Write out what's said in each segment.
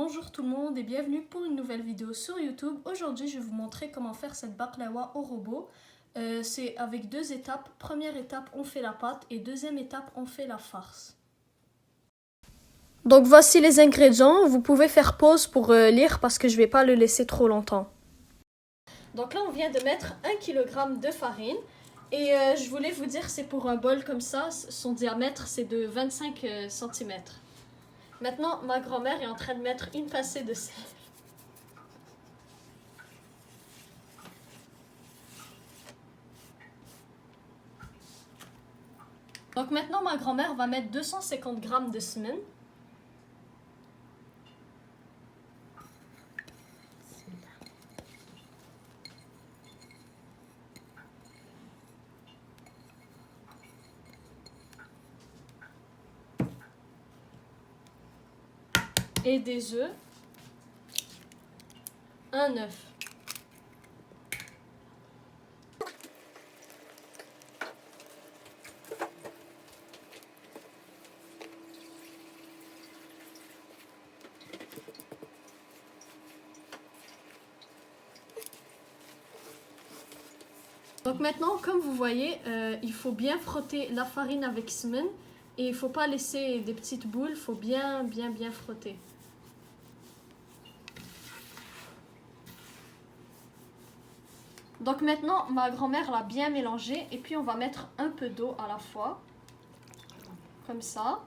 Bonjour tout le monde et bienvenue pour une nouvelle vidéo sur YouTube. Aujourd'hui, je vais vous montrer comment faire cette baklawa au robot. C'est avec deux étapes. Première étape, on fait la pâte et deuxième étape, on fait la farce. Donc voici les ingrédients. Vous pouvez faire pause pour lire parce que je ne vais pas le laisser trop longtemps. Donc là, on vient de mettre 1 kg de farine. Et je voulais vous dire, c'est pour un bol comme ça. Son diamètre, c'est de 25 cm. Maintenant, ma grand-mère est en train de mettre une pincée de sel. Donc maintenant, ma grand-mère va mettre 250 g de semen. Et des œufs, un œuf. Donc maintenant, comme vous voyez, il faut bien frotter la farine avec semen et il ne faut pas laisser des petites boules, il faut bien frotter. Donc maintenant, ma grand-mère l'a bien mélangé et puis on va mettre un peu d'eau à la fois, comme ça.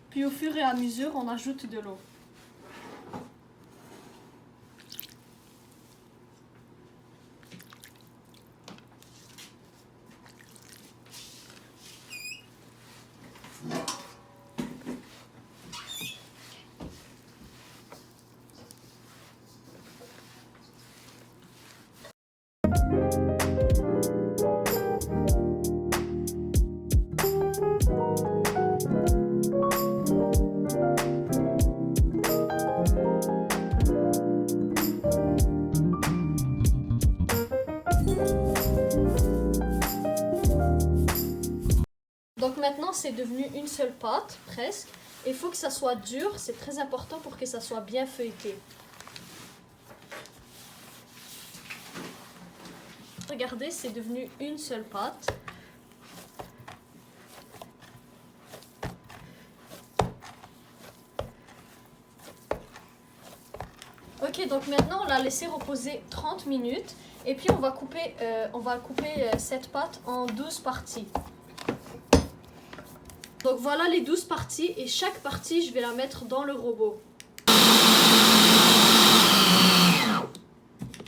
Puis au fur et à mesure, on ajoute de l'eau. Donc maintenant, c'est devenu une seule pâte, presque. Il faut que ça soit dur, c'est très important pour que ça soit bien feuilleté. Regardez, c'est devenu une seule pâte. Ok, donc maintenant, on l'a laissé reposer 30 minutes. Et puis, on va couper cette pâte en 12 parties. Donc voilà les 12 parties et chaque partie je vais la mettre dans le robot.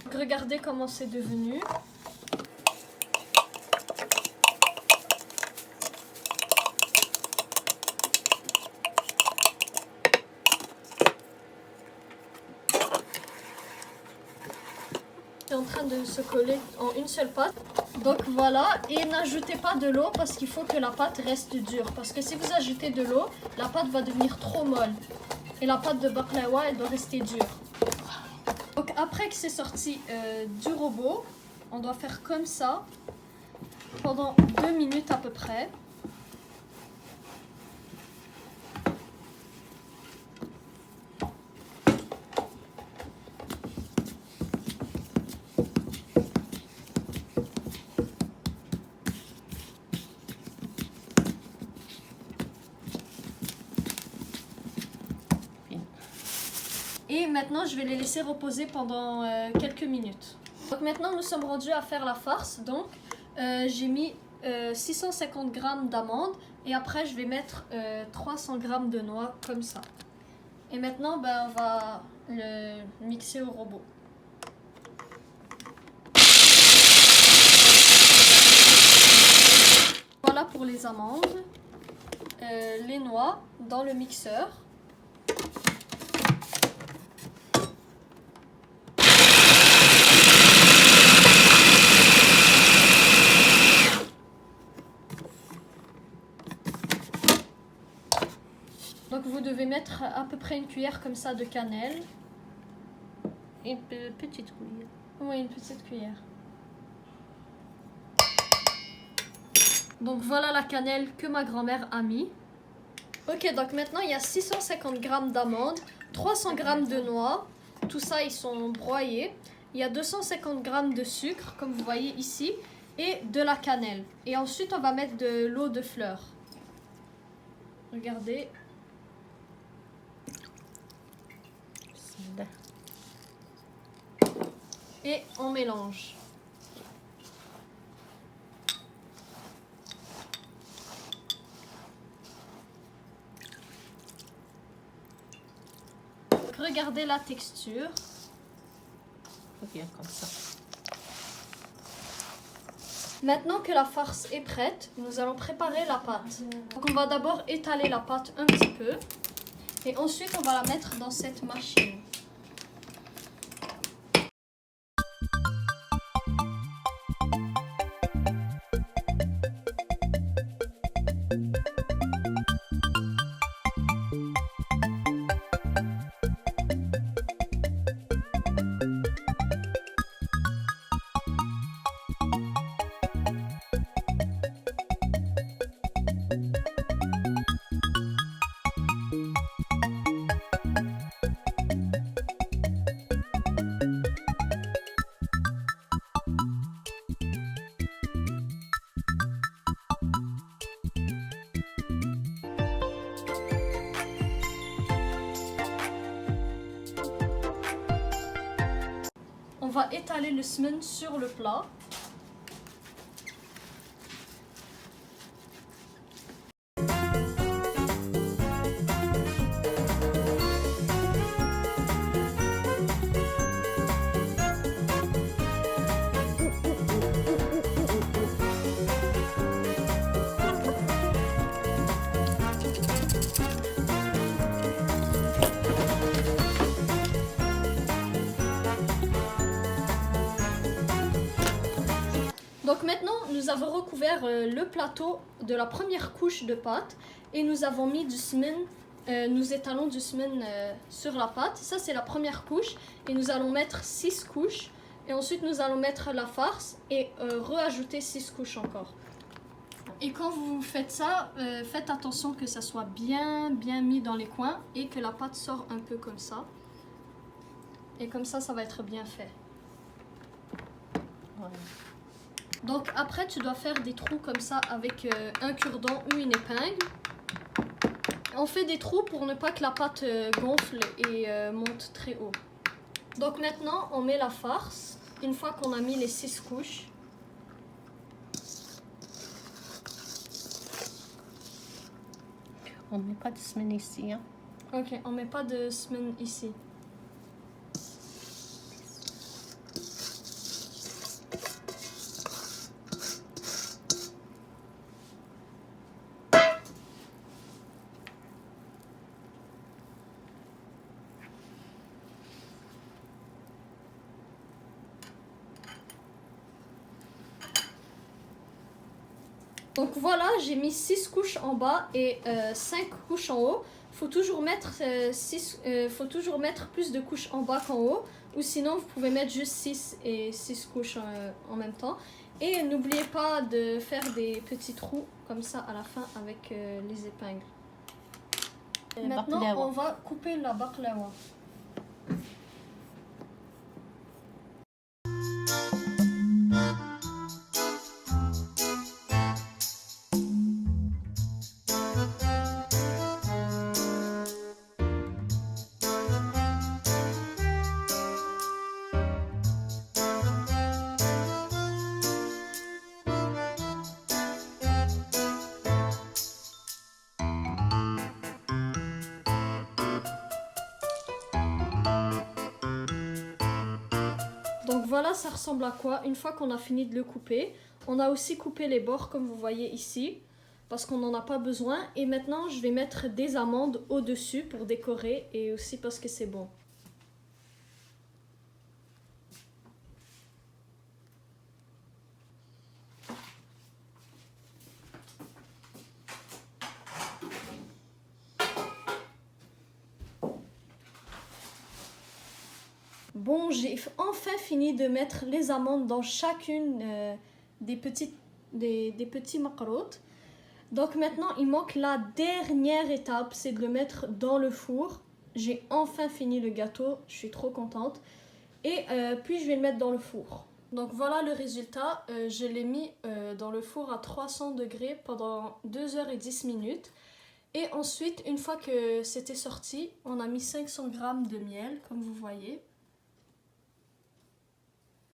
Donc, regardez comment c'est devenu. C'est en train de se coller en une seule pâte. Donc voilà, et n'ajoutez pas de l'eau parce qu'il faut que la pâte reste dure. Parce que si vous ajoutez de l'eau, la pâte va devenir trop molle. Et la pâte de baklawa, elle doit rester dure. Donc après que c'est sorti du robot, on doit faire comme ça pendant 2 minutes à peu près. Et maintenant, je vais les laisser reposer pendant quelques minutes. Donc maintenant, nous sommes rendus à faire la farce. Donc, j'ai mis 650 g d'amandes. Et après, je vais mettre 300 g de noix, comme ça. Et maintenant, on va le mixer au robot. Voilà pour les amandes. Les noix dans le mixeur. Donc vous devez mettre à peu près une cuillère comme ça de cannelle. Une petite cuillère. Oui, une petite cuillère. Donc voilà la cannelle que ma grand-mère a mis. Ok, donc maintenant il y a 650 g d'amandes, 300 g de noix, tout ça ils sont broyés. Il y a 250 g de sucre, comme vous voyez ici, et de la cannelle. Et ensuite on va mettre de l'eau de fleur. Regardez. Et on mélange. Regardez la texture. Bien comme ça. Maintenant que la farce est prête, nous allons préparer la pâte. Donc on va d'abord étaler la pâte un petit peu et ensuite on va la mettre dans cette machine. On va étaler le semen sur le plat. Donc maintenant, nous avons recouvert le plateau de la première couche de pâte et nous avons mis du semen, nous étalons du semen sur la pâte. Ça, c'est la première couche et nous allons mettre 6 couches. Et ensuite, nous allons mettre la farce et rajouter 6 couches encore. Et quand vous faites ça, faites attention que ça soit bien mis dans les coins et que la pâte sort un peu comme ça. Et comme ça va être bien fait. Ouais. Donc après, tu dois faire des trous comme ça avec un cure-dent ou une épingle. On fait des trous pour ne pas que la pâte gonfle et monte très haut. Donc maintenant, on met la farce. Une fois qu'on a mis les 6 couches. On ne met pas de semen ici. Hein? Ok, on met pas de semen ici. Donc voilà, j'ai mis 6 couches en bas et 5 couches en haut. Faut toujours mettre plus de couches en bas qu'en haut. Ou sinon, vous pouvez mettre juste 6 et 6 couches en même temps. Et n'oubliez pas de faire des petits trous comme ça à la fin avec les épingles. Maintenant, on va couper la baklawa. Donc voilà, ça ressemble à quoi une fois qu'on a fini de le couper. On a aussi coupé les bords comme vous voyez ici parce qu'on n'en a pas besoin. Et maintenant, je vais mettre des amandes au-dessus pour décorer et aussi parce que c'est bon. Bon, j'ai enfin fini de mettre les amandes dans chacune des petits macarottes. Donc maintenant, il manque la dernière étape, c'est de le mettre dans le four. J'ai enfin fini le gâteau, je suis trop contente. Et puis je vais le mettre dans le four. Donc voilà le résultat, je l'ai mis dans le four à 300 degrés pendant 2h10 minutes. Et ensuite, une fois que c'était sorti, on a mis 500 g de miel, comme vous voyez.